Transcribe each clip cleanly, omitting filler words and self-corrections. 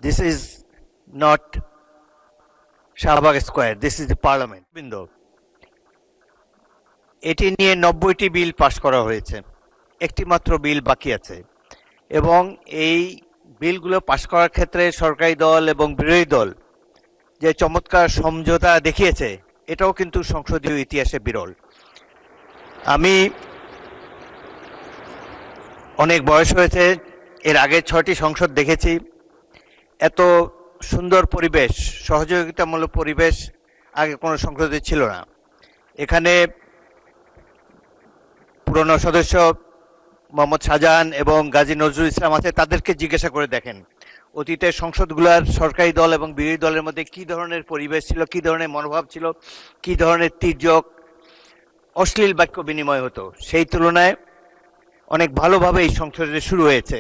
This is not Shahbag square, this is the parliament. বৃন্দ, এটি নিয়ে 90টি বিল পাশ করা হয়েছে, একটি মাত্র বিল বাকি আছে, এবং এই বিলগুলো পাশ করার ক্ষেত্রে সরকারি দল এবং বিরোধী দল যে চমৎকার সমঝোতা দেখিয়েছে, এটাও কিন্তু সংসদীয় ইতিহাসে বিরল। আমি অনেক বয়স হয়েছে, এর আগে 6টি সংসদ দেখেছি। এত সুন্দর পরিবেশ, সহযোগিতামূলক পরিবেশ আগে কোনো সংসদে ছিল না। এখানে পুরনো সদস্য মোহাম্মদ শাহজাহান এবং গাজী নজরুল ইসলাম আছে, তাদেরকে জিজ্ঞাসা করে দেখেন অতীতের সংসদগুলোর সরকারি দল এবং বিরোধী দলের মধ্যে কী ধরনের পরিবেশ ছিল, কী ধরনের মনোভাব ছিল, কী ধরনের তির্যক অশ্লীল বাক্য বিনিময় হতো। সেই তুলনায় অনেক ভালোভাবে এই সংসদে শুরু হয়েছে।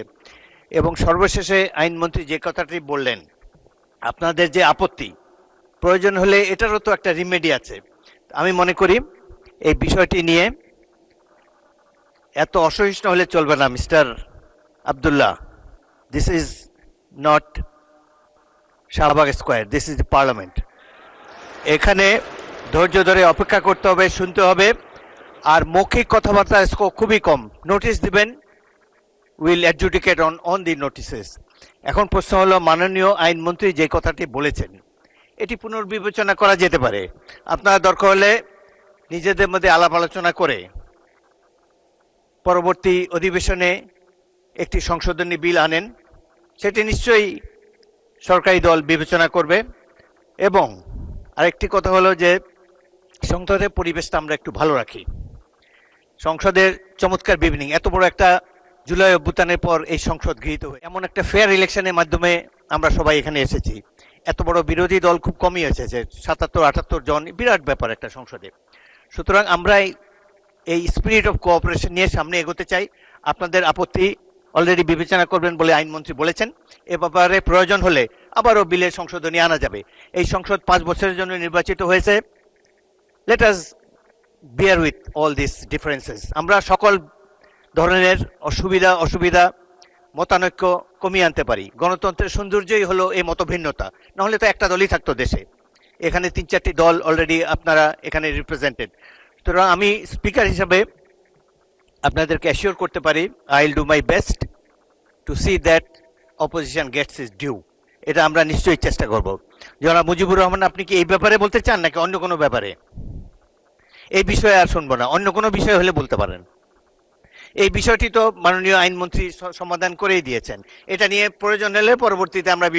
এবং সর্বশেষে আইনমন্ত্রী যে কথাটি বললেন, আপনাদের যে আপত্তি, প্রয়োজন হলে এটারও তো একটা রিমেডি আছে। আমি মনে করি এই বিষয়টি নিয়ে এত অসহিষ্ণু হলে চলবে না। Mister Abdullah, this is not Shahbag square, this is the parliament. এখানে ধৈর্য ধরে অপেক্ষা করতে হবে, শুনতে হবে, আর মৌখিক কথাবার্তা খুবই কম। নোটিশ দিবেন, will adjudicate on the notices. এখন প্রশ্ন হলো, মাননীয় আইনমন্ত্রী যে কথাটি বলেছেন এটি পুনর্বিবেচনা করা যেতে পারে। আপনারা দরকার হলে নিজেদের মধ্যে আলাপ আলোচনা করে পরবর্তী অধিবেশনে একটি সংশোধনী বিল আনেন, সেটি নিশ্চয়ই সরকারি দল বিবেচনা করবে। এবং আরেকটি কথা হলো যে সংসদের পরিবেশটা আমরা একটু ভালো রাখি। সংসদের চমৎকার বিভিনিং, এত বড় একটা জুলাই অভ্যুত্থানের পর এই সংসদ গৃহীত হয়ে এমন একটা ফেয়ার ইলেকশনের মাধ্যমে আমরা সবাই এখানে এসেছি। এত বড় বিরোধী দল খুব কমই এসেছে, 77-78 জন, বিরাট ব্যাপার একটা সংসদে। সুতরাং আমরা এই স্পিরিট অফ কোঅপারেশন নিয়ে সামনে এগোতে চাই। আপনাদের আপত্তি অলরেডি বিবেচনা করবেন বলে আইনমন্ত্রী বলেছেন। এ ব্যাপারে প্রয়োজন হলে আবারও বিলের সংশোধনী আনা যাবে। এই সংসদ 5 বছরের জন্য নির্বাচিত হয়েছে। Let us beer with all this differences. আমরা সকল ধরনের অসুবিধা মতানৈক্য কমিয়ে আনতে পারি। গণতন্ত্রের সৌন্দর্যই হলো এই মতভিন্নতা, নাহলে তো একটা দলই থাকতো দেশে। এখানে 3-4টি দল অলরেডি আপনারা এখানে রিপ্রেজেন্টেড। সুতরাং আমি স্পিকার হিসাবে আপনাদেরকে অ্যাসিওর করতে পারি, I will do my best to see that opposition gets is due. এটা আমরা নিশ্চয়ই চেষ্টা করব। জনাব মুজিবুর রহমান, আপনি কি এই ব্যাপারে বলতে চান নাকি অন্য কোনো ব্যাপারে? এই বিষয়ে আর শুনবো না, অন্য কোনো বিষয় হলে বলতে পারেন। এই বিষয়টি তো মাননীয় আইনমন্ত্রী সমাধান করেই দিয়েছেন। এটা নিয়ে প্রয়োজন হলে পরবর্তীতে আমরা